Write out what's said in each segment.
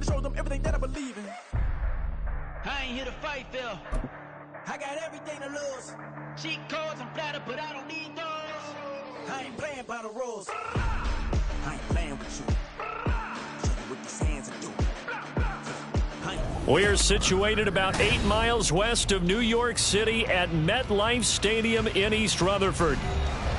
to show them everything that I believe in. I ain't here to fight, Phil. I got everything to lose. Cheat codes and flatter, but I don't need those. I ain't playing by the rules. I ain't playing with you. Show you what these hands are doing. We're situated about 8 miles west of New York City at MetLife Stadium in East Rutherford.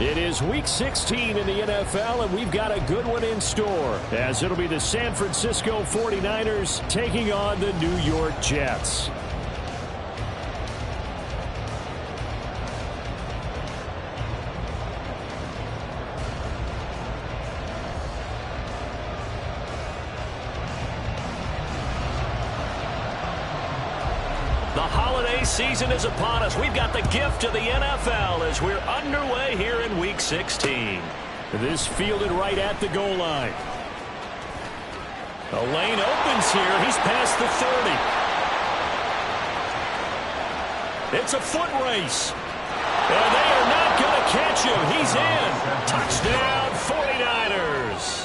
It is Week 16 in the NFL, and we've got a good one in store, as it'll be the San Francisco 49ers taking on the New York Jets. Season is upon us. We've got the gift of the NFL as we're underway here in Week 16. This fielded right at the goal line. The lane opens here. He's past the 30. It's a foot race. And they are not going to catch him. He's in. Touchdown, 49ers.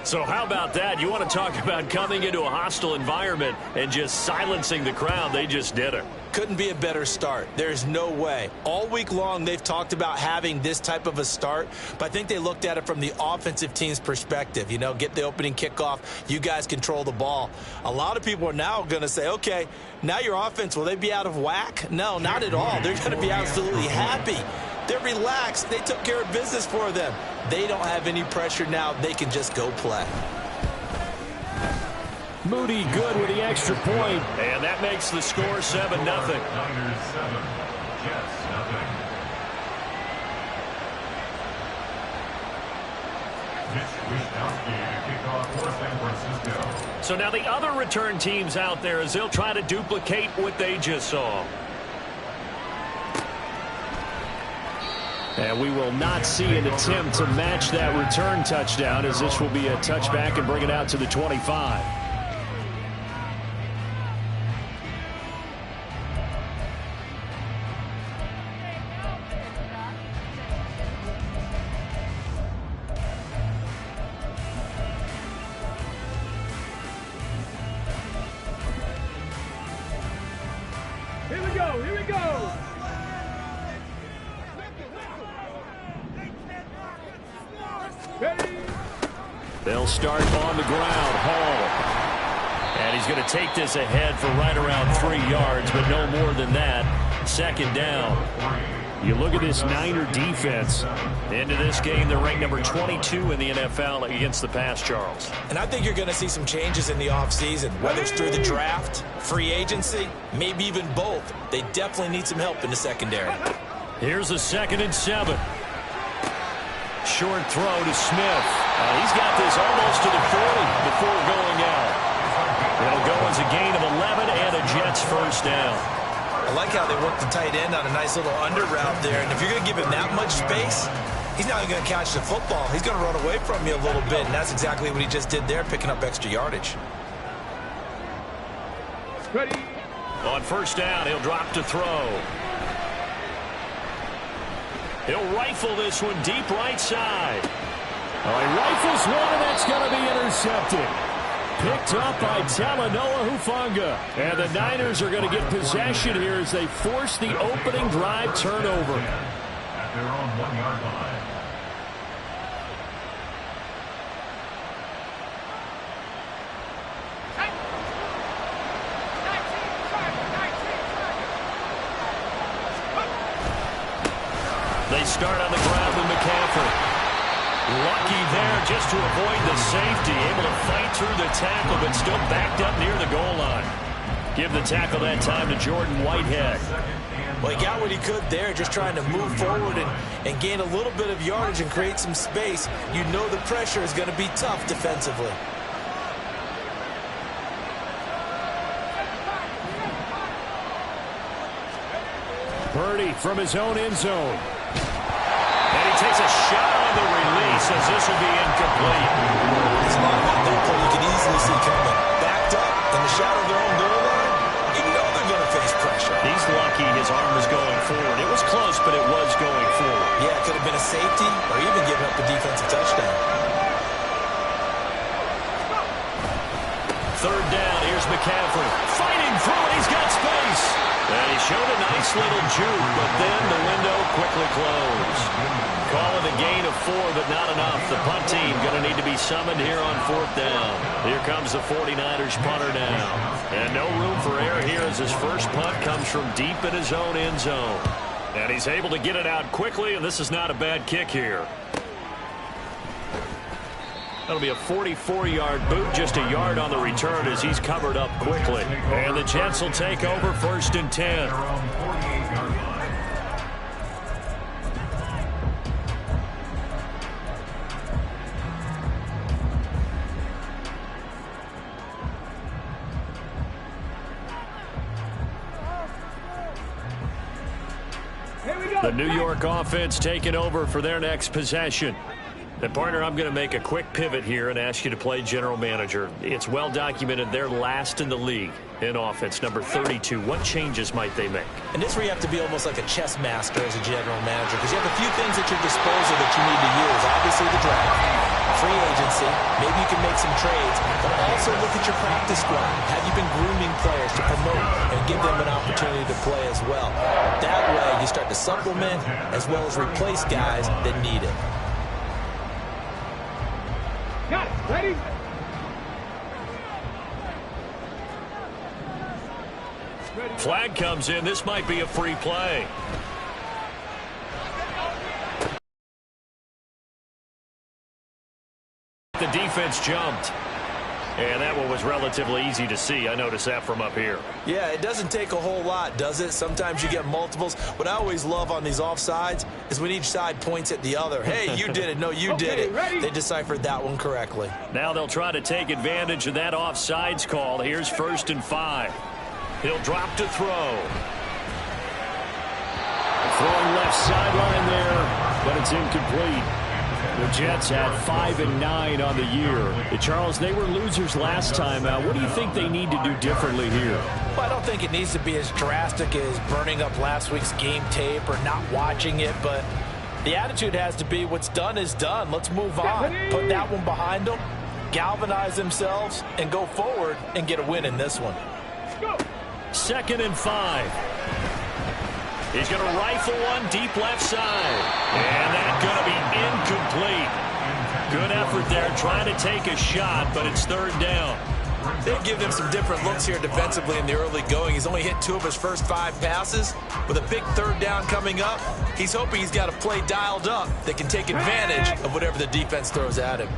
So how about that? You want to talk about coming into a hostile environment and just silencing the crowd. They just did it. Couldn't be a better start. There's no way. All week long, they've talked about having this type of a start, but I think they looked at it from the offensive team's perspective. You know, get the opening kickoff. You guys control the ball. A lot of people are now going to say, okay, now your offense, will they be out of whack? No, not at all. They're going to be absolutely happy. They're relaxed. They took care of business for them. They don't have any pressure now. They can just go play. Moody good with the extra point, and that makes the score 7-0. Niners 7, Jets 0. Mitch Wishnowsky to kick off for San Francisco. So now the other return teams out there as they'll try to duplicate what they just saw. And we will not see an attempt to match that return touchdown, as this will be a touchback and bring it out to the 25. Here we go, here we go. They'll start on the ground. Hall. And he's going to take this ahead for right around 3 yards, but no more than that. Second down. You look at this Niner defense. Into this game, they're ranked number 22 in the NFL against the pass, Charles. And I think you're going to see some changes in the offseason, whether it's through the draft, free agency, maybe even both. They definitely need some help in the secondary. Here's a 2nd and 7. Short throw to Smith. He's got this almost to the 40 before going out. It'll go as a gain of 11 and a Jets first down. I like how they work the tight end on a nice little under route there. And if you're going to give him that much space, he's not going to catch the football. He's going to run away from you a little bit, and that's exactly what he just did there, picking up extra yardage. Ready. On first down, he'll drop to throw. He'll rifle this one deep right side. He rifles one, and that's going to be intercepted. Picked up by Talanoa Hufanga. And the Niners are going to get possession here as they force the opening drive turnover. At their own 1-yard line. They start on the ground with McCaffrey. Lucky there just to avoid the safety. Able to fight through the tackle, but still backed up near the goal line. Give the tackle that time to Jordan Whitehead. Well, he got what he could there, just trying to move forward and gain a little bit of yardage and create some space. You know the pressure is going to be tough defensively. Purdy from his own end zone. And he takes a shot on the release as this will be incomplete. It's not about that play you can easily see coming. Backed up in the shadow of their own goal line, you know they're going to face pressure. He's lucky his arm was going forward. It was close, but it was going forward. Yeah, it could have been a safety or even giving up a defensive touchdown. third down. Here's McCaffrey fighting through it. He's got space. And he showed a nice little juke, but then the window quickly closed. Call it a gain of 4, but not enough. The punt team going to need to be summoned here on fourth down. Here comes the 49ers punter now. And no room for error here as his first punt comes from deep in his own end zone. And he's able to get it out quickly, and this is not a bad kick here. That'll be a 44-yard boot, just a yard on the return as he's covered up quickly. And the Jets will take over 1st and 10. The New York offense taking over for their next possession. And, partner, I'm going to make a quick pivot here and ask you to play general manager. It's well documented they're last in the league in offense, number 32. What changes might they make? And this is where you have to be almost like a chess master as a general manager, because you have a few things at your disposal that you need to use. Obviously, the draft, free agency, maybe you can make some trades, but also look at your practice squad. Have you been grooming players to promote and give them an opportunity to play as well? That way, you start to supplement as well as replace guys that need it. Got it. Ready? Flag comes in. This might be a free play. The defense jumped. And that one was relatively easy to see. I noticed that from up here. Yeah, it doesn't take a whole lot, does it? Sometimes you get multiples. What I always love on these offsides is when each side points at the other. Hey, you did it. No, you did it. Ready? They deciphered that one correctly. Now they'll try to take advantage of that offsides call. Here's 1st and 5. He'll drop to throw. Throwing left sideline there, but it's incomplete. The Jets had 5 and 9 on the year. Charles, they were losers last time out. What do you think they need to do differently here? Well, I don't think it needs to be as drastic as burning up last week's game tape or not watching it, but the attitude has to be what's done is done. Let's move on. Put that one behind them, galvanize themselves, and go forward and get a win in this one. 2nd and 5. He's going to rifle one deep left side. And that's going to be incomplete. Good effort there trying to take a shot, but it's 3rd down. They've given him some different looks here defensively in the early going. He's only hit 2 of his first 5 passes. With a big 3rd down coming up, he's hoping he's got a play dialed up that can take advantage of whatever the defense throws at him.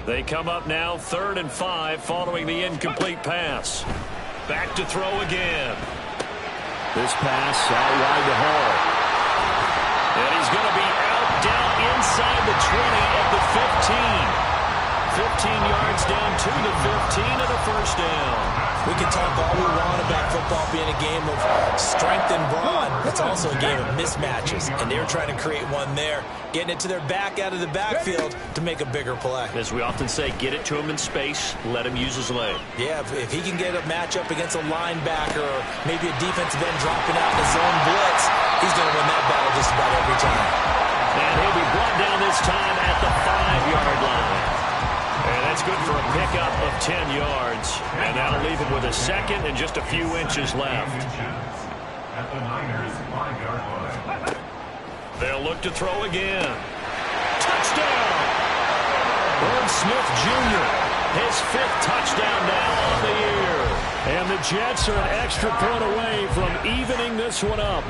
They come up now 3rd and 5 following the incomplete pass. Back to throw again. This pass out wide to Hall. And he's going to be out down inside the 20 at the 15. 15 yards down to the 15 and a 1st down. We can talk all we want about football being a game of strength and brawn. It's also a game of mismatches, and they're trying to create one there, getting it to their back out of the backfield to make a bigger play. As we often say, get it to him in space, let him use his leg. Yeah, if he can get a matchup against a linebacker or maybe a defensive end dropping out in a zone blitz, he's going to win that battle just about every time. And he'll be brought down this time at the 5-yard line. And that's good for a pickup of 10 yards. And that'll leave him with a 2nd and just a few inches left. At the Niners 5-yard line. They'll look to throw again. Touchdown! Irv Smith Jr., his 5th touchdown now on the year. And the Jets are an extra point away from evening this one up.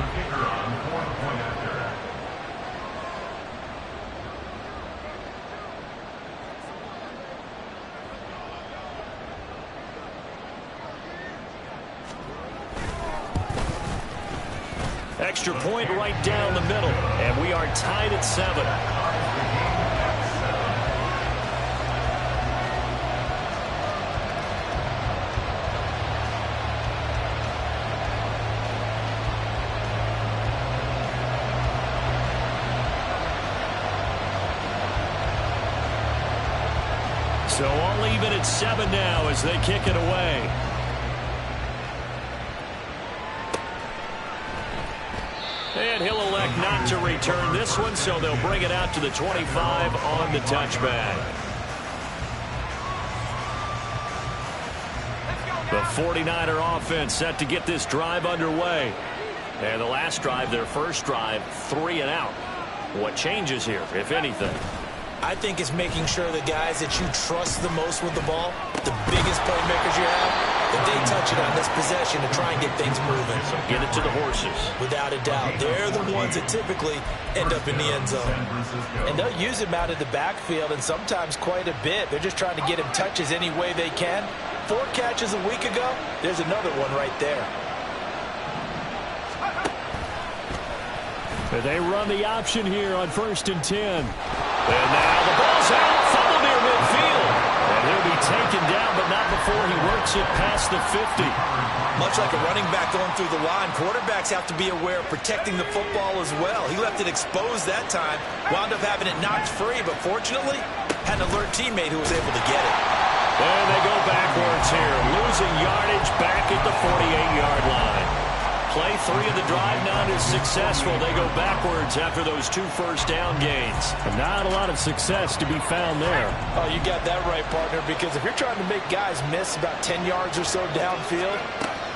Extra point right down the middle, and we are tied at 7. So all even at 7 now as they kick it away. And he'll elect not to return this one, so they'll bring it out to the 25 on the touchback. The 49er offense set to get this drive underway. And the last drive, their first drive, 3 and out. What changes here, if anything? I think it's making sure the guys that you trust the most with the ball, the biggest playmakers you have, that they touch it on this possession to try and get things moving. So get it to the horses. Without a doubt. They're the ones that typically end up in the end zone. And they'll use him out of the backfield, and sometimes quite a bit. They're just trying to get him touches any way they can. 4 catches a week ago, there's another one right there. They run the option here on 1st and 10. And now the ball's out, fumble near midfield. And he'll be taken down, but not before he works it past the 50. Much like a running back going through the line, quarterbacks have to be aware of protecting the football as well. He left it exposed that time, wound up having it knocked free, but fortunately, had an alert teammate who was able to get it. And they go backwards here, losing yardage back at the 48-yard line. Play 3 of the drive not as successful. They go backwards after those 2 first-down gains. And not a lot of success to be found there. Oh, you got that right, partner, because if you're trying to make guys miss about 10 yards or so downfield,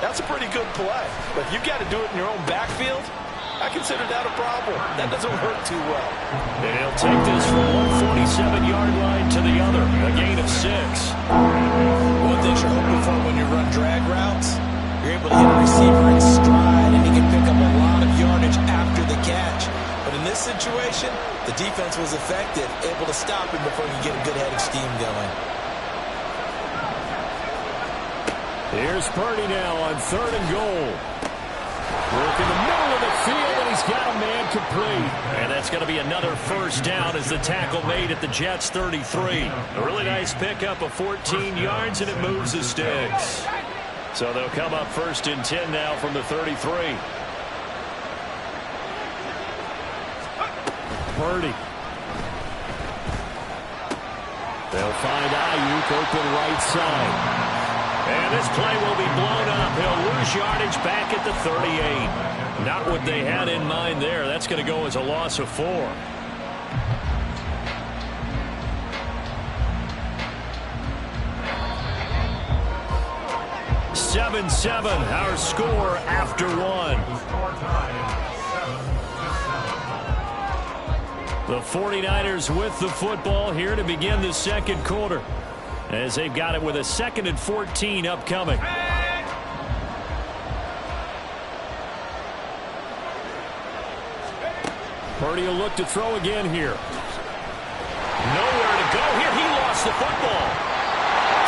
that's a pretty good play. But if you've got to do it in your own backfield, I consider that a problem. That doesn't work too well. And he'll take this from one 47-yard line to the other, a gain of 6. One thing you're hoping for when you run drag routes, you're able to hit a receiver in stride, and he can pick up a lot of yardage after the catch. But in this situation, the defense was effective, able to stop him before he could get a good head of steam going. Here's Purdy now on 3rd and goal. Work in the middle of the field, and he's got a man complete. And that's going to be another first down as the tackle made at the Jets' 33. A really nice pickup of 14 yards, and it moves the sticks. So they'll come up 1st and 10 now from the 33. Purdy. They'll find Ayuk open right side. And this play will be blown up. He'll lose yardage back at the 38. Not what they had in mind there. That's going to go as a loss of 4. 7-7, our score after 1. The 49ers with the football here to begin the second quarter, as they've got it with a 2nd and 14 upcoming. Purdy will look to throw again here. Nowhere to go here. He lost the football.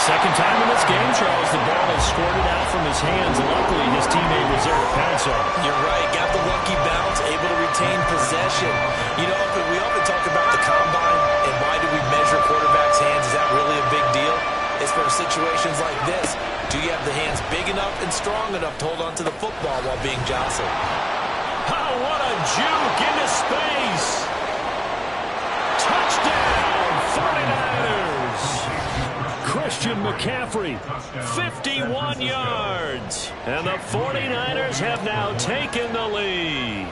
Second time in this game, Charles, the ball has squirted out from his hands. Luckily, his teammate was there to pounce on it. You're right. Got the lucky bounce, able to retain possession. You know, we often talk about the combine and why do we measure quarterbacks' hands. Is that really a big deal? It's for situations like this. Do you have the hands big enough and strong enough to hold on to the football while being jostled? Oh, what a juke into space. Touchdown, 49ers. Christian McCaffrey, 51 yards. And the 49ers have now taken the lead.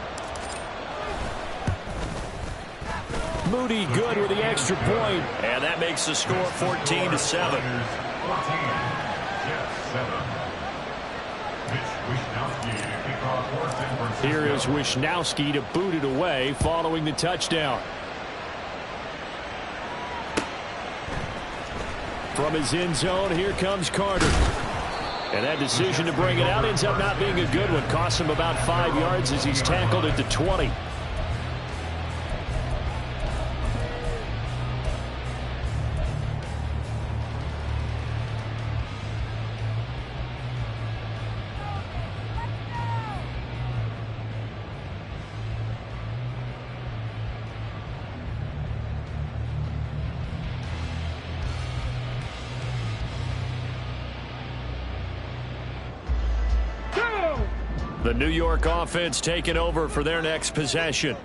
Moody good with the extra point. And that makes the score 14-7. Here is Wishnowski to boot it away following the touchdown. From his end zone, here comes Carter. And that decision to bring it out ends up not being a good one. Costs him about 5 yards as he's tackled at the 20. The New York offense taking over for their next possession.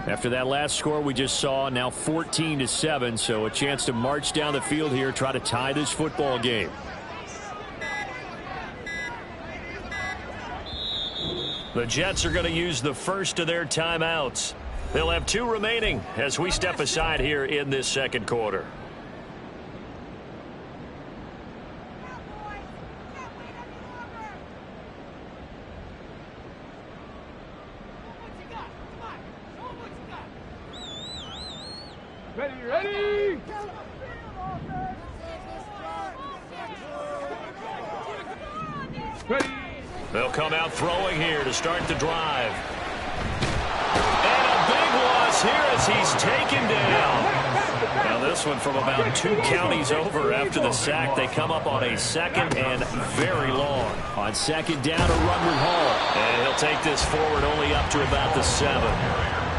After that last score we just saw, now 14-7, so a chance to march down the field here, try to tie this football game. The Jets are going to use the first of their timeouts. They'll have 2 remaining as we step aside here in this second quarter. Ready? Ready. They'll come out throwing here to start the drive. And a big loss here as he's taken down. Now this one from about 2 counties over after the sack. They come up on a 2nd and very long. On 2nd down, a run with Hall. And he'll take this forward only up to about the 7.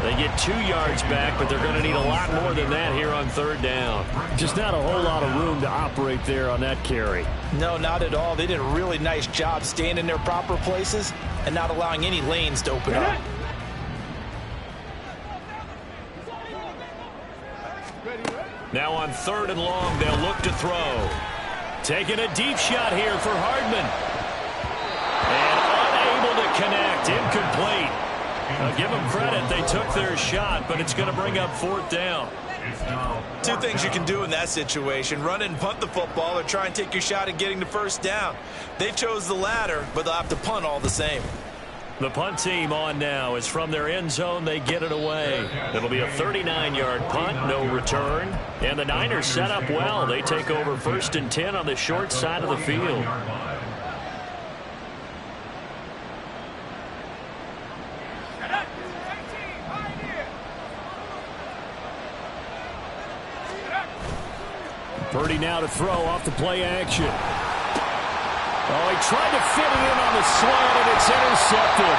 They get 2 yards back, but they're going to need a lot more than that here on 3rd down. Just not a whole lot of room to operate there on that carry. No, not at all. They did a really nice job staying in their proper places and not allowing any lanes to open up. Now on 3rd and long, they'll look to throw. Taking a deep shot here for Hardman. And unable to connect. Incomplete. Now give them credit. They took their shot, but it's going to bring up 4th down. 2 things you can do in that situation. Run and punt the football or try and take your shot at getting the 1st down. They chose the latter, but they'll have to punt all the same. The punt team on now is from their end zone. They get it away. It'll be a 39-yard punt, no return. And the Niners set up well. They take over 1st and 10 on the short side of the field. Purdy now to throw off the play action. Oh, he tried to fit it in on the slant, and it's intercepted.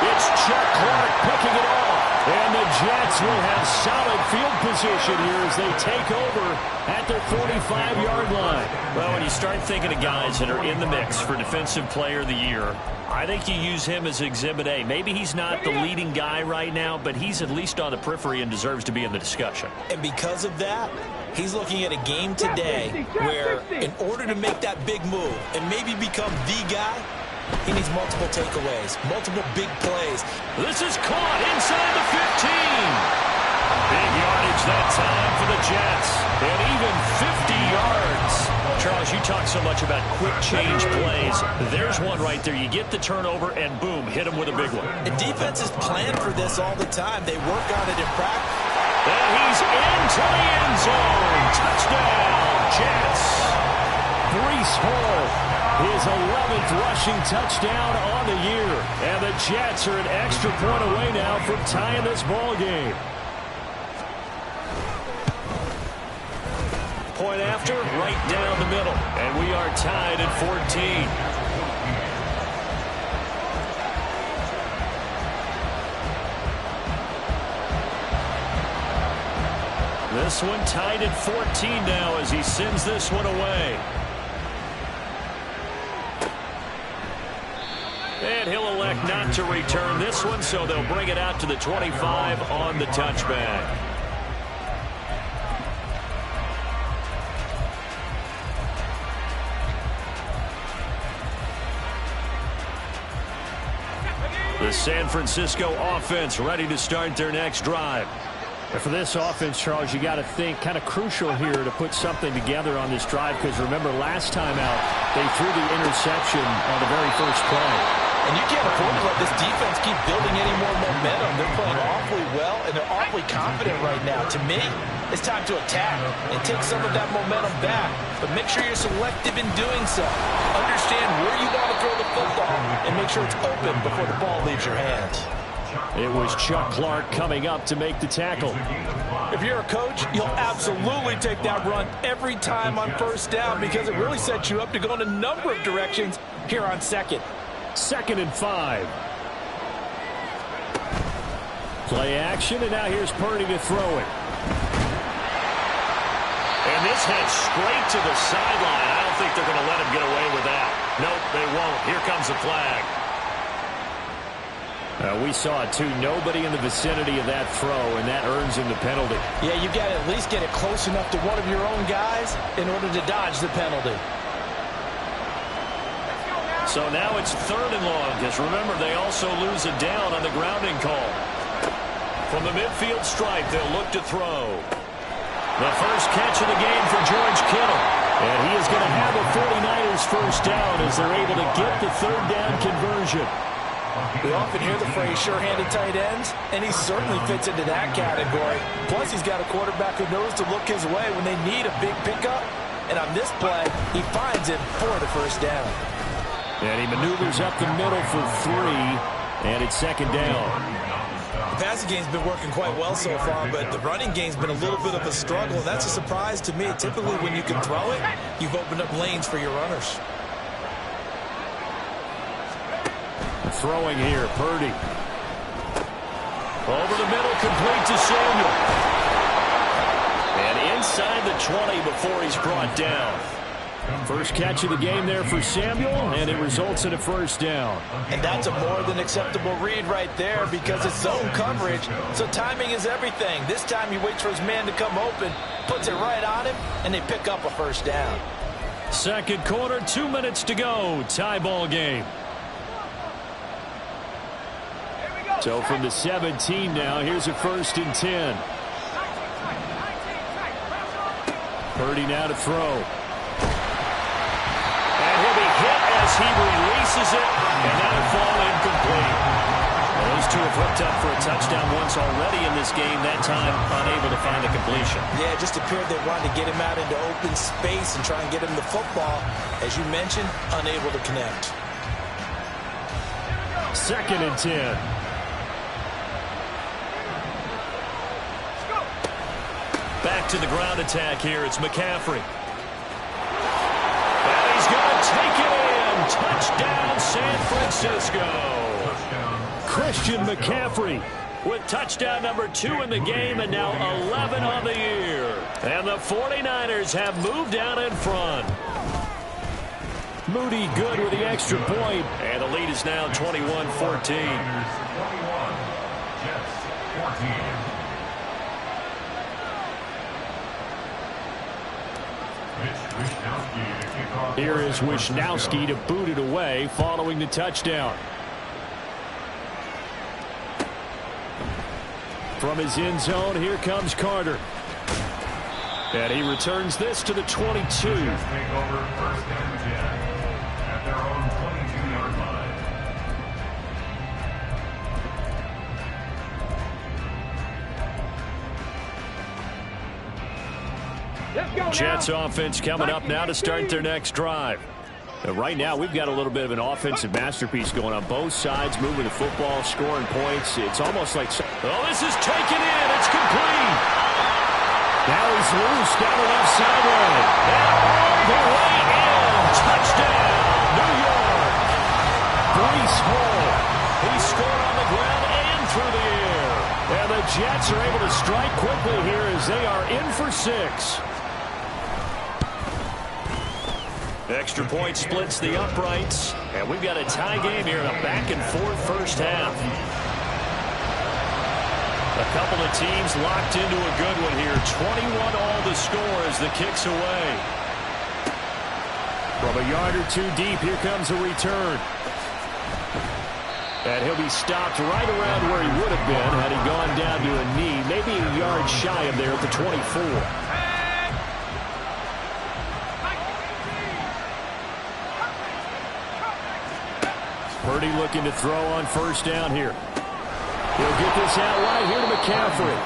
It's Chuck Clark picking it off. And the Jets will have solid field position here as they take over at their 45-yard line. Well, when you start thinking of guys that are in the mix for Defensive Player of the Year, I think you use him as Exhibit A. Maybe he's not the leading guy right now, but he's at least on the periphery and deserves to be in the discussion. And because of that, he's looking at a game today where in order to make that big move and maybe become the guy, he needs multiple takeaways, multiple big plays. This is caught inside the 15. Big yardage that time for the Jets. And even 50 yards. Charles, you talk so much about quick change plays. There's one right there. You get the turnover and boom, hit him with a big one. And defenses plan for this all the time. They work on it in practice. And he's into the end zone. Touchdown, Jets. Breece Hall, his 11th rushing touchdown on the year. And the Jets are an extra point away now from tying this ball game. Point after, right down the middle. And we are tied at 14. This one tied at 14 now as he sends this one away. And he'll elect not to return this one, so they'll bring it out to the 25 on the touchback. The San Francisco offense ready to start their next drive. For this offense, Charles, you got to think kind of crucial here to put something together on this drive, because remember last time out they threw the interception on the very first play. And you can't afford to let this defense keep building any more momentum. They're playing awfully well, and they're awfully confident right now. To me, it's time to attack and take some of that momentum back. But make sure you're selective in doing so. Understand where you want to throw the football, and make sure it's open before the ball leaves your hands. It was Chuck Clark coming up to make the tackle. If you're a coach, you'll absolutely take that run every time on first down, because it really sets you up to go in a number of directions here on second. 2nd and 5. Play action, and now here's Purdy to throw it. And this heads straight to the sideline. I don't think they're going to let him get away with that. Nope, they won't. Here comes the flag. We saw it, too. Nobody in the vicinity of that throw, and that earns him the penalty. Yeah, you got to at least get it close enough to one of your own guys in order to dodge the penalty. So now it's 3rd and long, because remember, they also lose a down on the grounding call. From the midfield stripe, they'll look to throw. The first catch of the game for George Kittle. And he is going to have a 49ers first down as they're able to get the 3rd down conversion. We often hear the phrase sure-handed tight ends, and he certainly fits into that category. Plus, he's got a quarterback who knows to look his way when they need a big pickup. And on this play, he finds him for the first down. And he maneuvers up the middle for 3, and it's second down. The passing game's been working quite well so far, but the running game's been a little bit of a struggle, and that's a surprise to me. Typically, when you can throw it, you've opened up lanes for your runners. Throwing here, Purdy. Over the middle, complete to Samuel. And inside the 20 before he's brought down. First catch of the game there for Samuel, and it results in a first down. And that's a more than acceptable read right there because it's zone coverage, so timing is everything. This time he waits for his man to come open, puts it right on him, and they pick up a first down. Second quarter, 2 minutes to go. Tie ball game. So from the 17 now, here's a 1st and 10. Purdy now to throw. And he'll be hit as he releases it, and that'll fall incomplete. Well, those two have hooked up for a touchdown once already in this game, that time unable to find a completion. Yeah, it just appeared they wanted to get him out into open space and try and get him the football. As you mentioned, unable to connect. 2nd and 10. Back to the ground attack here. It's McCaffrey. And he's going to take it in. Touchdown, San Francisco. Christian McCaffrey with touchdown number 2 in the game and now 11 on the year. And the 49ers have moved out in front. Moody good with the extra point. And the lead is now 21-14. Jets 14. Here is Wishnowsky to boot it away following the touchdown. From his end zone, here comes Carter. And he returns this to the 22. Take over 1st and 10 at their own 22-yard line. Jets offense coming up now to start their next drive. Right now, we've got a little bit of an offensive masterpiece going on both sides, moving the football, scoring points. It's almost like... Oh, this is taken in. It's complete. Now he's loose down the left sideline. And all the way in. Touchdown, New York. Breece Hall. He scored on the ground and through the air. And the Jets are able to strike quickly here as they are in for 6. Extra point splits the uprights, and we've got a tie game here in a back-and-forth first half. A couple of teams locked into a good one here. 21 all the score as the kick's away. From a yard or 2 deep, here comes a return. And he'll be stopped right around where he would have been had he gone down to a knee, maybe a yard shy of there at the 24. Purdy looking to throw on first down here. He'll get this out right here to McCaffrey.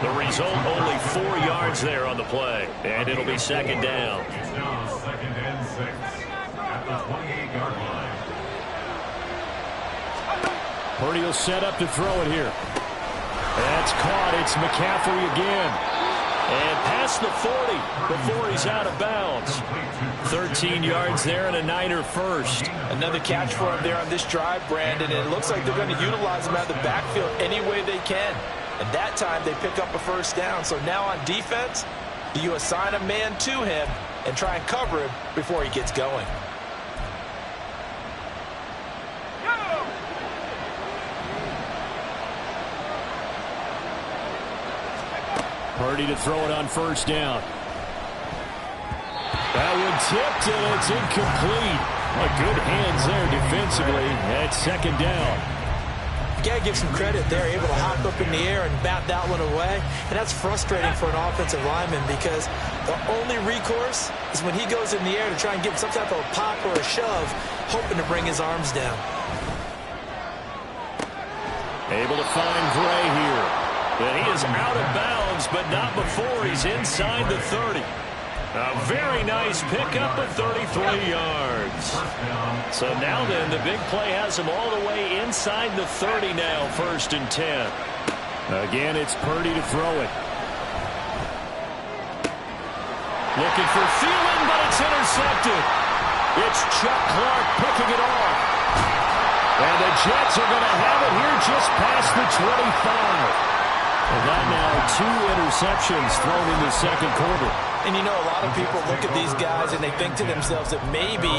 The result, only 4 yards there on the play. And it'll be second down. It's now 2nd and 6 at the 28-yard line. Purdy will set up to throw it here. That's caught. It's McCaffrey again. And past the 40 before he's out of bounds. 13 yards there and a Niner first. Another catch for him there on this drive, Brandon, and it looks like they're going to utilize him out of the backfield any way they can. And that time they pick up a first down. So now on defense, do you assign a man to him and try and cover him before he gets going? Purdy to throw it on first down. That one tipped, and it's incomplete. Good hands there defensively at second down. You got to give some credit there, able to hop up in the air and bat that one away. And that's frustrating for an offensive lineman because the only recourse is when he goes in the air to try and get some type of a pop or a shove, hoping to bring his arms down. Able to find Gray here. And he is out of bounds, but not before he's inside the 30. A very nice pickup of 33 yards. So now then, the big play has him all the way inside the 30 now, 1st and 10. Again, it's Purdy to throw it. Looking for Thielen, but it's intercepted. It's Chuck Clark picking it off. And the Jets are going to have it here just past the 25. And that now 2 interceptions thrown in the second quarter. And you know, a lot of people look at these guys and they think to themselves that maybe,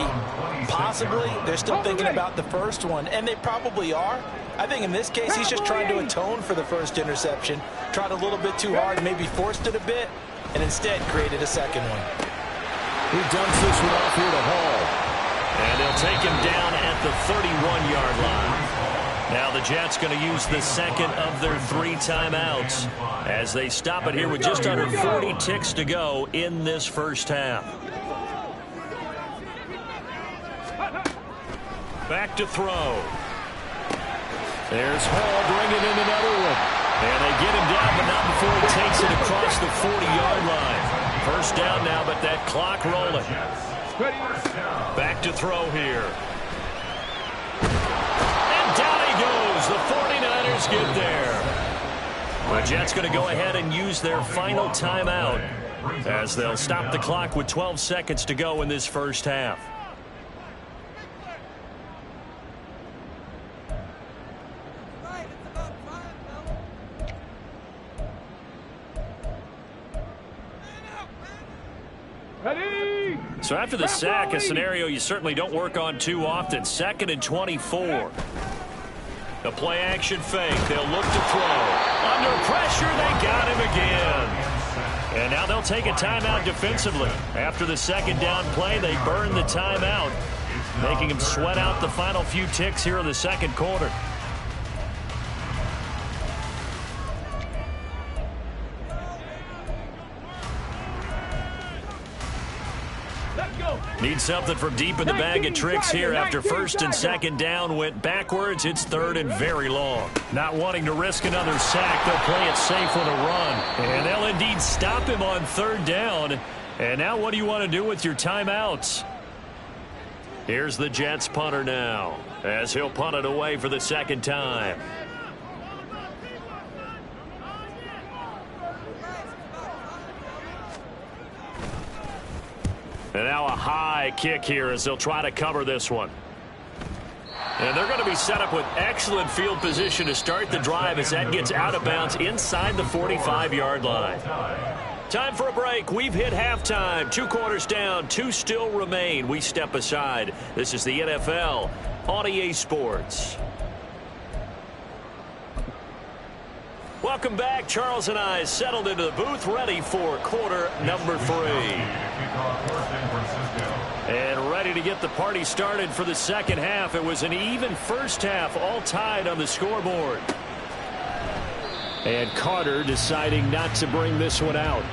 possibly, they're still thinking about the first one. And they probably are. I think in this case, he's just trying to atone for the first interception. Tried a little bit too hard, maybe forced it a bit, and instead created a second one. He dumps this one off here to Hall. And they'll take him down at the 31-yard line. Now the Jets going to use the second of their 3 timeouts as they stop it here with just under 40 ticks to go in this first half. Back to throw. There's Hall bringing in another one. And they get him down, but not before he takes it across the 40-yard line. First down now, but that clock rolling. Back to throw here. The 49ers get there. The Jets going to go ahead and use their final timeout as they'll stop the clock with 12 seconds to go in this first half. So after the sack, a scenario you certainly don't work on too often. 2nd and 24. The play action fake. They'll look to throw. Under pressure, they got him again. And now they'll take a timeout defensively. After the second down play, they burn the timeout, making him sweat out the final few ticks here in the second quarter. Need something from deep in the bag of tricks here after 1st and 2nd down went backwards. It's 3rd and very long. Not wanting to risk another sack, they'll play it safe with a run. And they'll indeed stop him on 3rd down. And now what do you want to do with your timeouts? Here's the Jets punter now as he'll punt it away for the second time. And now a high kick here as they'll try to cover this one. And they're going to be set up with excellent field position to start the drive as that gets out of bounds inside the 45-yard line. Time for a break. We've hit halftime. 2 quarters down, 2 still remain. We step aside. This is the NFL on EA Sports. Welcome back. Charles and I settled into the booth, ready for quarter number 3. And ready to get the party started for the second half. It was an even first half, all tied on the scoreboard. And Carter deciding not to bring this one out.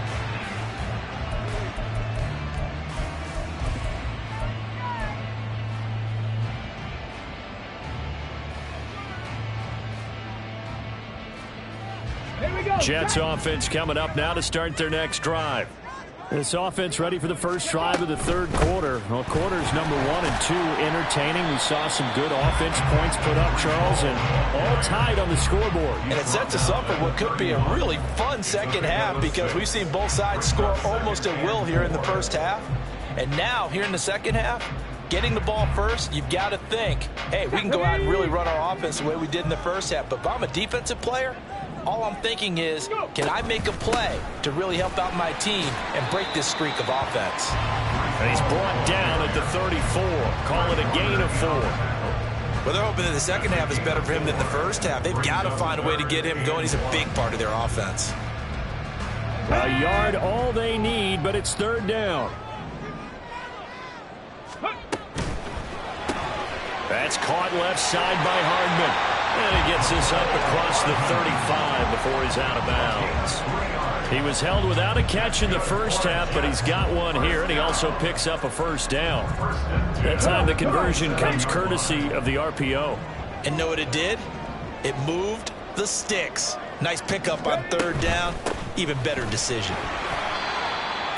Jets offense coming up now to start their next drive. This offense ready for the first drive of the third quarter. Well, quarters number 1 and 2 entertaining. We saw some good offense points put up, Charles, and all tied on the scoreboard. And it sets us up for what could be a really fun second half because we've seen both sides score almost at will here in the first half. And now, here in the second half, getting the ball first, you've got to think, hey, we can go out and really run our offense the way we did in the first half. But if I'm a defensive player, all I'm thinking is, can I make a play to really help out my team and break this streak of offense? And he's brought down at the 34. Call it a gain of 4. Well, they're hoping that the second half is better for him than the first half. They've got to find a way to get him going. He's a big part of their offense. A yard all they need, but it's 3rd down. That's caught left side by Hardman. And he gets this up across the 35 before he's out of bounds. He was held without a catch in the first half, but he's got one here, and he also picks up a first down. That time the conversion comes courtesy of the RPO. And know what it did? It moved the sticks. Nice pickup on third down. Even better decision.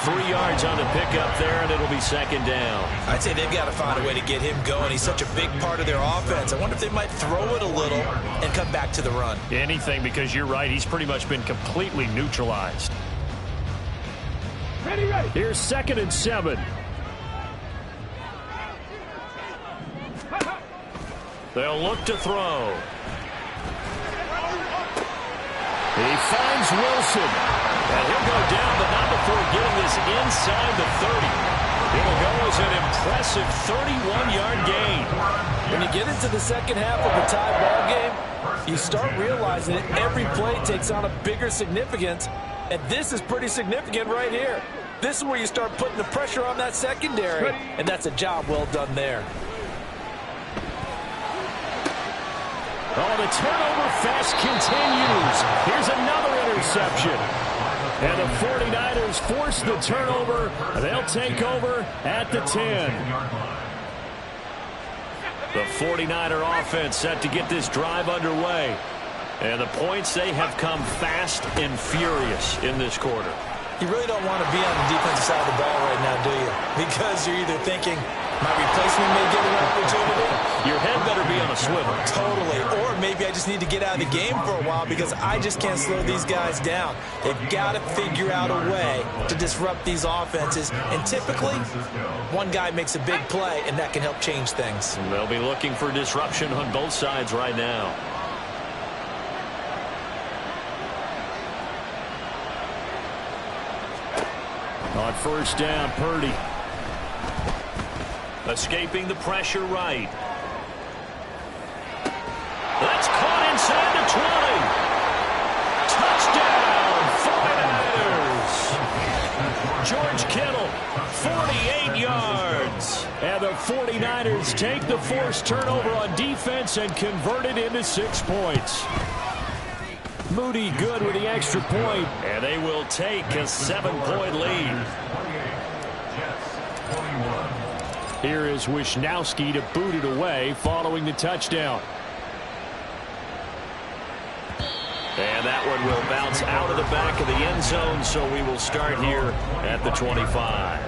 3 yards on the pickup there, and it'll be second down. I'd say they've got to find a way to get him going. He's such a big part of their offense. I wonder if they might throw it a little and come back to the run. Anything, because you're right. He's pretty much been completely neutralized. Ready, ready. Here's 2nd and 7. They'll look to throw. He finds Wilson. And he'll go down, but not before getting this inside the 30. It'll go as an impressive 31-yard gain. When you get into the second half of a tie ball game, you start realizing that every play takes on a bigger significance, and this is pretty significant right here. This is where you start putting the pressure on that secondary, and that's a job well done there. Oh, the turnover fest continues. Here's another interception. And the 49ers force the turnover. They'll take over at the 10. The 49er offense set to get this drive underway. And the points, they have come fast and furious in this quarter. You really don't want to be on the defensive side of the ball right now, do you? Because you're either thinking, my replacement may get an opportunity. Your head better be on a swivel. Totally. Or maybe I just need to get out of the game for a while because I just can't slow these guys down. They've got to figure out a way to disrupt these offenses. And typically, one guy makes a big play, and that can help change things. They'll be looking for disruption on both sides right now. On first down, Purdy. Escaping the pressure right. That's caught inside the 20. Touchdown, 49ers. George Kittle, 48 yards. And the 49ers take the forced turnover on defense and convert it into 6 points. Moody good with the extra point, and they will take a 7-point lead. Here is Wisnowski to boot it away following the touchdown. And that one will bounce out of the back of the end zone, so we will start here at the 25.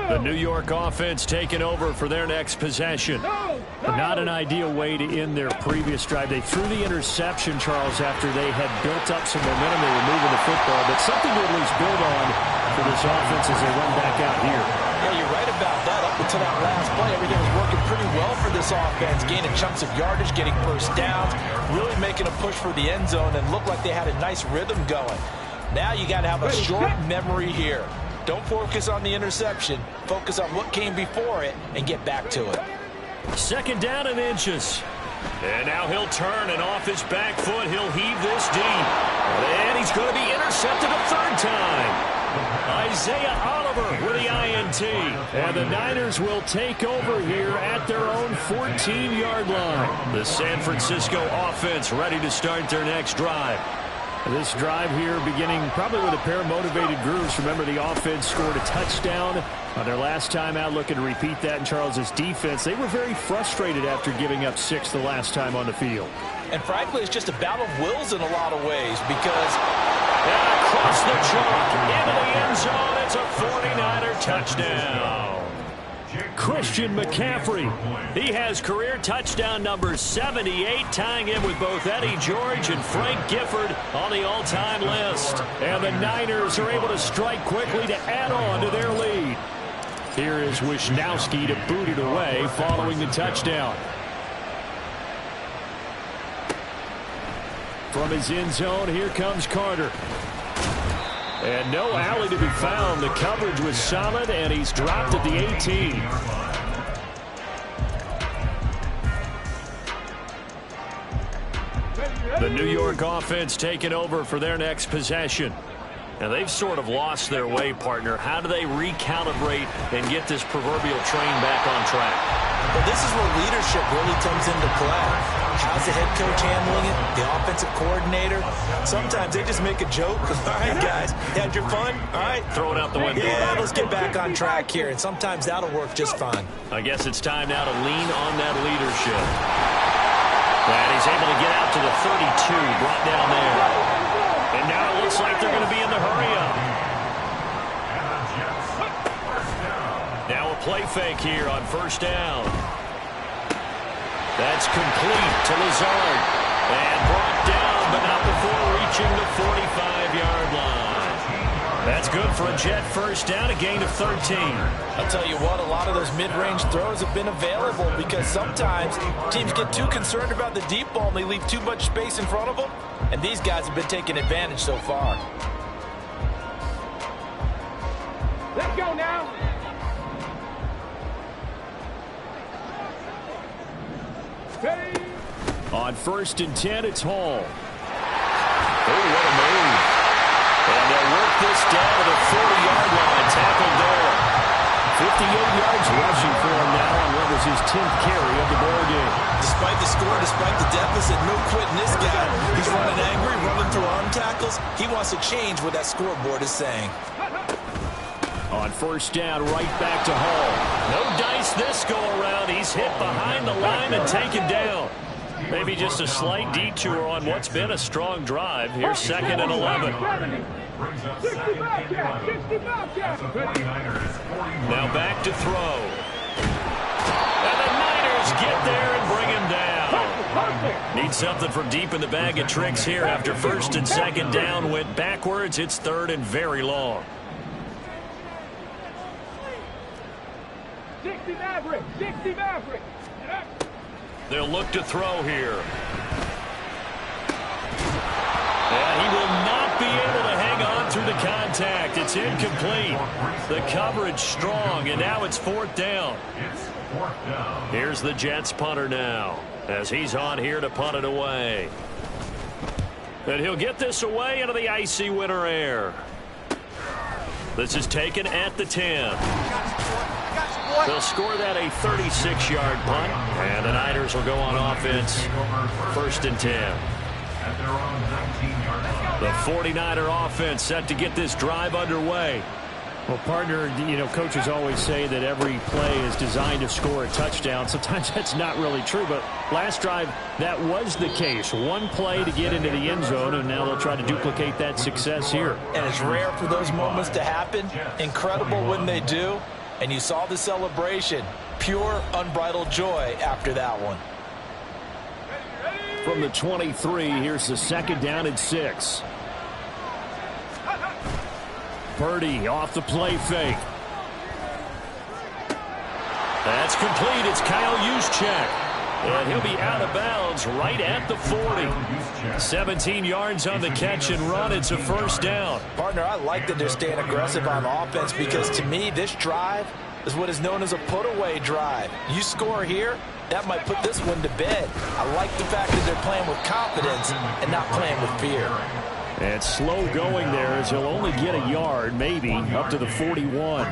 The New York offense taking over for their next possession. Not an ideal way to end their previous drive. They threw the interception, Charles, after they had built up some momentum. They were moving the football, but something to at least build on for this offense as they run back out here. Yeah, you're right about that. Up until that last play, everything was working pretty well for this offense, gaining chunks of yardage, getting first downs, really making a push for the end zone, and looked like they had a nice rhythm going. Now you got to have a short memory here. Don't focus on the interception. Focus on what came before it and get back to it. Second down and inches. And now he'll turn, and off his back foot, he'll heave this deep. And he's going to be intercepted a third time. Isaiah Oliver with the INT. And the Niners will take over here at their own 14-yard line. The San Francisco offense ready to start their next drive. This drive here beginning probably with a pair of motivated groups. Remember, the offense scored a touchdown on their last time out. Looking to repeat that in Charles's defense. They were very frustrated after giving up 6 the last time on the field. And frankly, it's just a battle of wills in a lot of ways because and across the chalk into the end zone, it's a 49er touchdown. Christian McCaffrey, he has career touchdown number 78, tying him with both Eddie George and Frank Gifford on the all-time list. And the Niners are able to strike quickly to add on to their lead. Here is Wisnowski to boot it away following the touchdown. From his end zone, here comes Carter. And no alley to be found. The coverage was solid, and he's dropped at the 18. The New York offense taking over for their next possession. And they've sort of lost their way, partner. How do they recalibrate and get this proverbial train back on track? Well, this is where leadership really comes into play. How's the head coach handling it? The offensive coordinator? Sometimes they just make a joke. All right, guys, had your fun? All right. Throw it out the window. Yeah, let's get back on track here, and sometimes that'll work just fine. I guess it's time now to lean on that leadership. And he's able to get out to the 32, brought down there. And now it looks like they're going to be in the hurry-up. Now a play fake here on first down. That's complete to Lazard. And brought down, but not before reaching the 45-yard line. That's good for a Jet first down, a gain of 13. I'll tell you what, a lot of those mid-range throws have been available because sometimes teams get too concerned about the deep ball and they leave too much space in front of them. And these guys have been taking advantage so far. Let's go now. On 1st and 10, it's Hall. Oh, what a move. And they'll work this down to the 40-yard line. Tackled there. 58 yards rushing for him now on what was his 10th carry of the ball game. Despite the score, despite the deficit, no quitting this guy. He's running angry, running through arm tackles. He wants to change what that scoreboard is saying. On first down, right back to Hall. No dice this go-around. He's hit behind the line and taken down. Maybe just a slight detour on what's been a strong drive. Here's 2nd and 11. Now back to throw. And the Niners get there and bring him down. Need something from deep in the bag of tricks here after 1st and 2nd down. Went backwards. It's 3rd and very long. 60 Maverick, 60 Maverick. They'll look to throw here. And he will not be able to hang on through the contact. It's incomplete. The coverage strong, and now it's 4th down. Here's the Jets punter now, as he's on here to punt it away. And he'll get this away into the icy winter air. This is taken at the 10. They'll score that a 36-yard punt, and the Niners will go on offense 1st and 10. The 49er offense set to get this drive underway. Well, partner, you know, coaches always say that every play is designed to score a touchdown. Sometimes that's not really true, but last drive, that was the case. One play to get into the end zone, and now they'll try to duplicate that success here. And it's rare for those moments to happen. Incredible when they do. And you saw the celebration. Pure, unbridled joy after that one. From the 23, here's the 2nd down and 6. Purdy off the play fake. That's complete. It's Kyle Juszczyk. And he'll be out of bounds right at the 40. 17 yards on the catch and run. It's a 1st down. Partner, I like that they're staying aggressive on offense because to me, this drive is what is known as a put-away drive. You score here, that might put this one to bed. I like the fact that they're playing with confidence and not playing with fear. And slow going there as he'll only get a yard, maybe, up to the 41.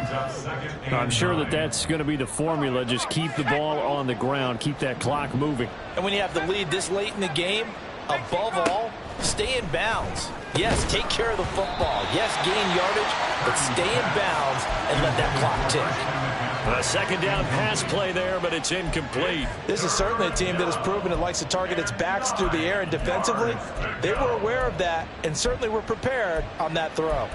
I'm sure that that's going to be the formula. Just keep the ball on the ground. Keep that clock moving. And when you have the lead this late in the game, above all, stay in bounds. Yes, take care of the football. Yes, gain yardage, but stay in bounds and let that clock tick. A 2nd down pass play there, but it's incomplete. This is certainly a team that has proven it likes to target its backs through the air and defensively. They were aware of that and certainly were prepared on that throw.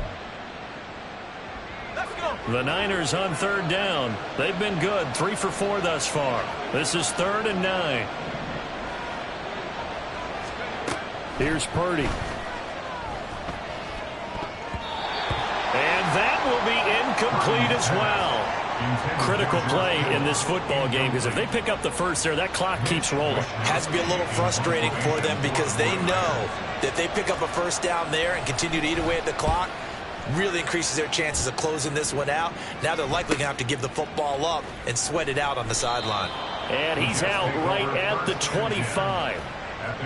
The Niners on 3rd down. They've been good, 3 for 4 thus far. This is 3rd and 9. Here's Purdy. And that will be incomplete as well. Critical play in this football game because if they pick up the first there, that clock keeps rolling. Has to be a little frustrating for them because they know that they pick up a 1st down there and continue to eat away at the clock, really increases their chances of closing this one out. Now they're likely going to have to give the football up and sweat it out on the sideline. And he's out right at the 25.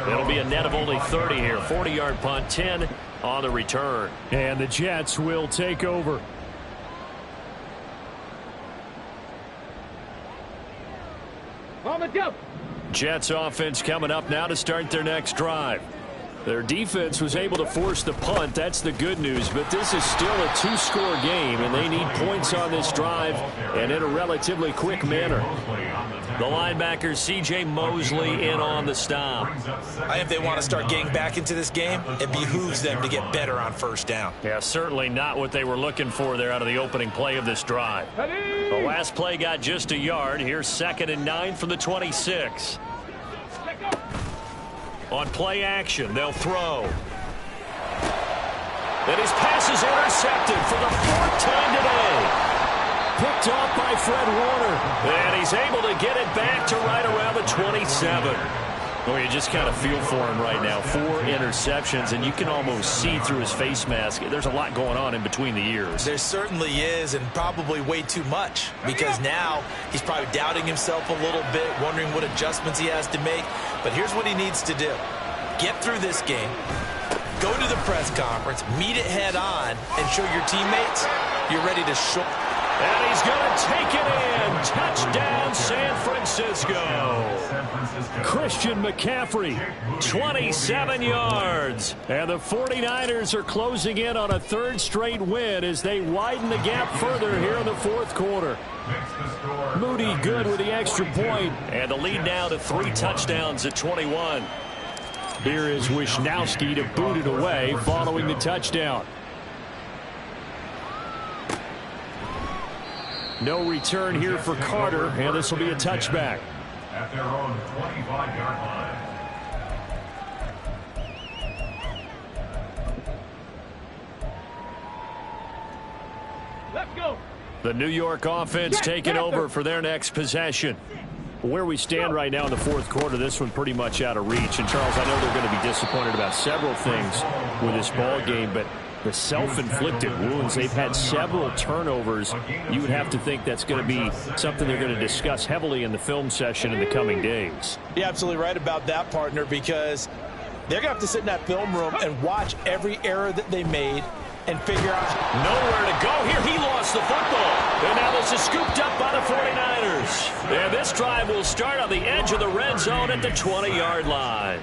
It'll be a net of only 30 here. 40-yard punt, 10 on the return. And the Jets will take over. On the jump. Jets offense coming up now to start their next drive. Their defense was able to force the punt. That's the good news. But this is still a two-score game, and they need points on this drive and in a relatively quick manner. The linebacker, C.J. Mosley, in on the stop. I think if they want to start getting back into this game, it behooves them to get better on first down. Yeah, certainly not what they were looking for there out of the opening play of this drive. The last play got just a yard. Here's 2nd and 9 from the 26. On play action, they'll throw. And his pass is intercepted for the 4th time today. Picked off by Fred Warner. And he's able to get it back to right around the 27. Well, you just kind of feel for him right now. 4 interceptions, and you can almost see through his face mask. There's a lot going on in between the ears. There certainly is, and probably way too much, because now he's probably doubting himself a little bit, wondering what adjustments he has to make. But here's what he needs to do. Get through this game, go to the press conference, meet it head on, and show your teammates you're ready to show. And he's going to take it in. Touchdown, San Francisco. Christian McCaffrey, 27 yards. And the 49ers are closing in on a 3rd straight win as they widen the gap further here in the 4th quarter. Moody good with the extra point. And the lead now to 3 touchdowns at 21. Here is Wisnowski to boot it away following the touchdown. No return here for Carter, and this will be a touchback. At their own 25-yard line. Let's go. The New York offense taking over for their next possession. Where we stand right now in the 4th quarter, this one pretty much out of reach. And, Charles, I know they're going to be disappointed about several things with this ball game, but the self-inflicted wounds, they've had several turnovers. You would have to think that's going to be something they're going to discuss heavily in the film session in the coming days. You're absolutely right about that, partner, because they're going to have to sit in that film room and watch every error that they made and figure out nowhere to go here. He lost the football. And now this is scooped up by the 49ers. And this drive will start on the edge of the red zone at the 20-yard line.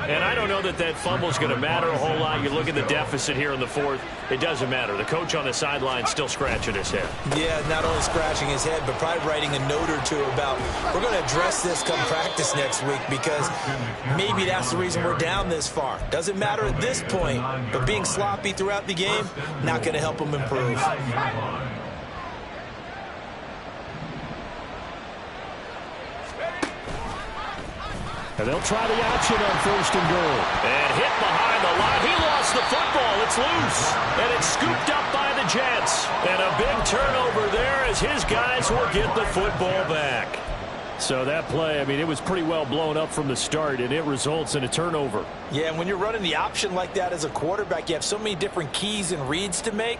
And I don't know that that fumble is going to matter a whole lot. You look at the deficit here in the 4th. It doesn't matter. The coach on the sideline still scratching his head. Yeah, not only scratching his head, but probably writing a note or two about we're going to address this come practice next week because maybe that's the reason we're down this far. Doesn't matter at this point, but being sloppy throughout the game, not going to help them improve. And they'll try the option on 1st and goal. And hit behind the line. He lost the football. It's loose. And it's scooped up by the Jets. And a big turnover there as his guys will get the football back. So that play, I mean, it was pretty well blown up from the start, and it results in a turnover. Yeah, and when you're running the option like that as a quarterback, you have so many different keys and reads to make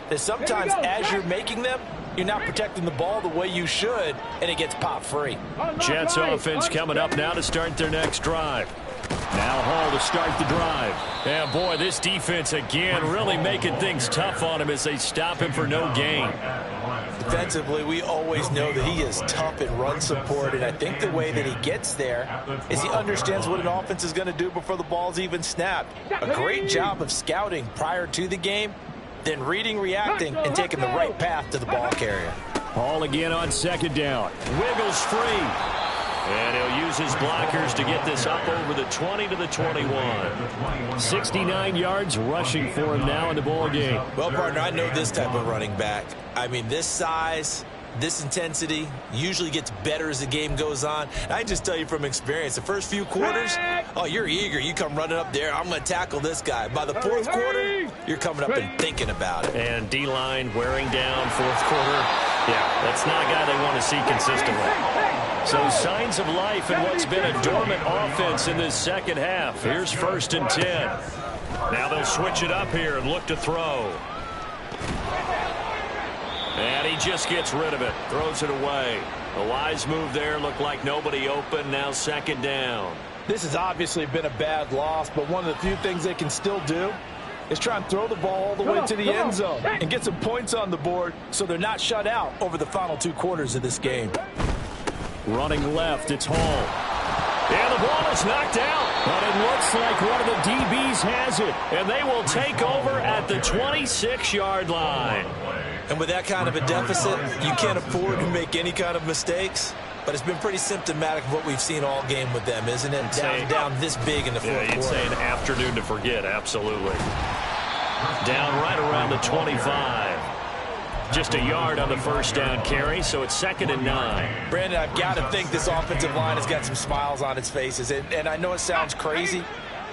that sometimes as you're making them, you're not protecting the ball the way you should, and it gets popped free. Jets offense coming up now to start their next drive. Now Hall to start the drive. And boy, this defense again really making things tough on him as they stop him for no gain. Defensively, we always know that he is tough in run support, and I think the way that he gets there is he understands what an offense is going to do before the ball's even snapped. A great job of scouting prior to the game, then reading, reacting, and taking the right path to the ball carrier. Hall again on 2nd down. Wiggles free. And he'll use his blockers to get this up over the 20 to the 21. 69 yards rushing for him now in the ball game. Well, partner, I know this type of running back. I mean, this size, this intensity usually gets better as the game goes on. I can just tell you from experience, the first few quarters, oh, you're eager. You come running up there, I'm going to tackle this guy. By the 4th quarter, you're coming up and thinking about it. And D-line wearing down 4th quarter. Yeah, that's not a guy they want to see consistently. So signs of life in what's been a dormant offense in this second half. Here's 1st and 10. Now they'll switch it up here and look to throw. And he just gets rid of it, throws it away. A wise move there, looked like nobody open, now 2nd down. This has obviously been a bad loss, but one of the few things they can still do is try and throw the ball all the way to the end zone and get some points on the board so they're not shut out over the final 2 quarters of this game. Running left, it's Hall. ball is knocked out. But it looks like one of the DBs has it. And they will take over at the 26-yard line. And with that kind of a deficit, you can't afford to make any kind of mistakes. But it's been pretty symptomatic of what we've seen all game with them, isn't it? Down this big in the fourth quarter. You'd say an afternoon to forget, absolutely. Down right around the 25. Just a yard on the first down carry, so it's 2nd and 9. Brandon, I've got to think this offensive line has got some smiles on its faces. And I know it sounds crazy,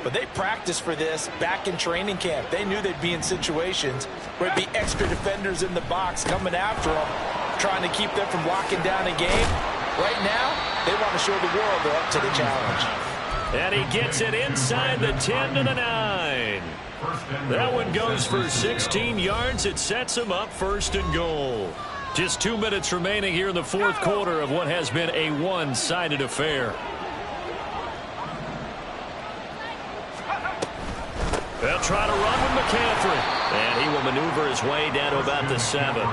but they practiced for this back in training camp. They knew they'd be in situations where it'd be extra defenders in the box coming after them, trying to keep them from locking down a game. Right now, they want to show the world they're up to the challenge. And he gets it inside the 10 to the 9. That one goes for 16 yards. It sets him up 1st and goal. Just 2 minutes remaining here in the fourth quarter of what has been a one-sided affair. They'll try to run with McCaffrey. And he will maneuver his way down to about the 7.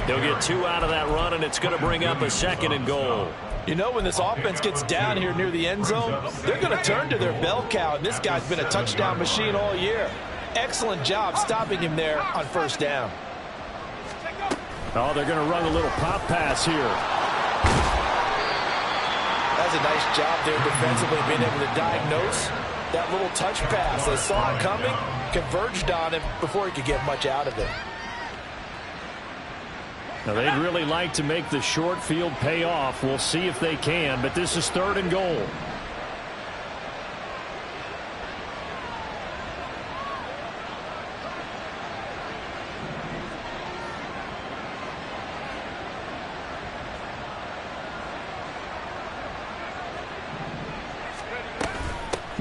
He'll get 2 out of that run, and it's going to bring up a 2nd and goal. You know, when this offense gets down here near the end zone, they're going to turn to their bell cow, and this guy's been a touchdown machine all year. Excellent job stopping him there on 1st down. Oh, they're going to run a little pop pass here. That's a nice job there defensively, being able to diagnose that little touch pass. They saw it coming, converged on him before he could get much out of it. Now, they'd really like to make the short field pay off. We'll see if they can, but this is 3rd and goal.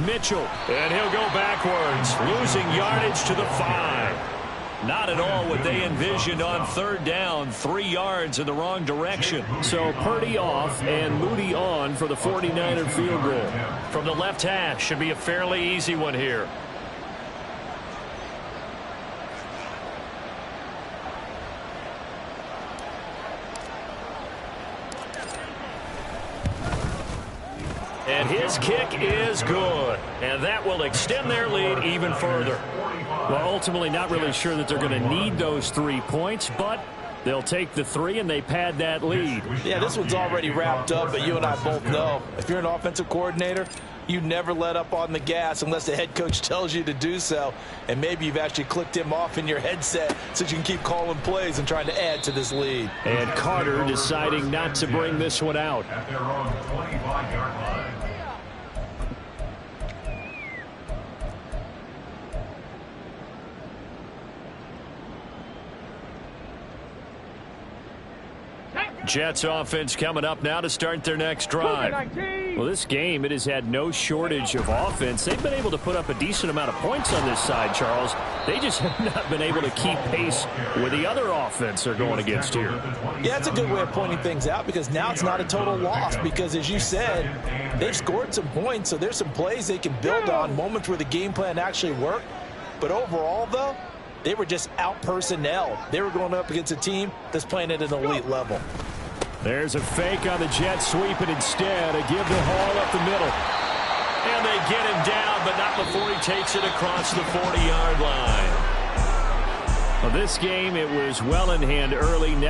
Mitchell, and he'll go backwards, losing yardage to the 5. Not at all what they envisioned on 3rd down, 3 yards in the wrong direction. So Purdy off and Moody on for the 49er field goal. From the left hash, should be a fairly easy one here. And his kick is good. And that will extend their lead even further. Well, ultimately not really sure that they're going to need those 3 points, but they'll take the 3 and they pad that lead. Yeah, this one's already wrapped up, but you and I both know if you're an offensive coordinator, you never let up on the gas unless the head coach tells you to do so. And maybe you've actually clicked him off in your headset so you can keep calling plays and trying to add to this lead. And Carter deciding not to bring this one out. At their own 25-yard line. Jets offense coming up now to start their next drive. Well, this game, it has had no shortage of offense. They've been able to put up a decent amount of points on this side, Charles. They just have not been able to keep pace with the other offense they're going against here. Yeah, that's a good way of pointing things out because now it's not a total loss because, as you said, they've scored some points, so there's some plays they can build on, moments where the game plan actually worked. But overall, though, they were just out-personnelled. They were going up against a team that's playing at an elite level. There's a fake on the Jets, sweep it instead. A give to Hall up the middle. And they get him down, but not before he takes it across the 40-yard line. Well, this game, it was well in hand early. Now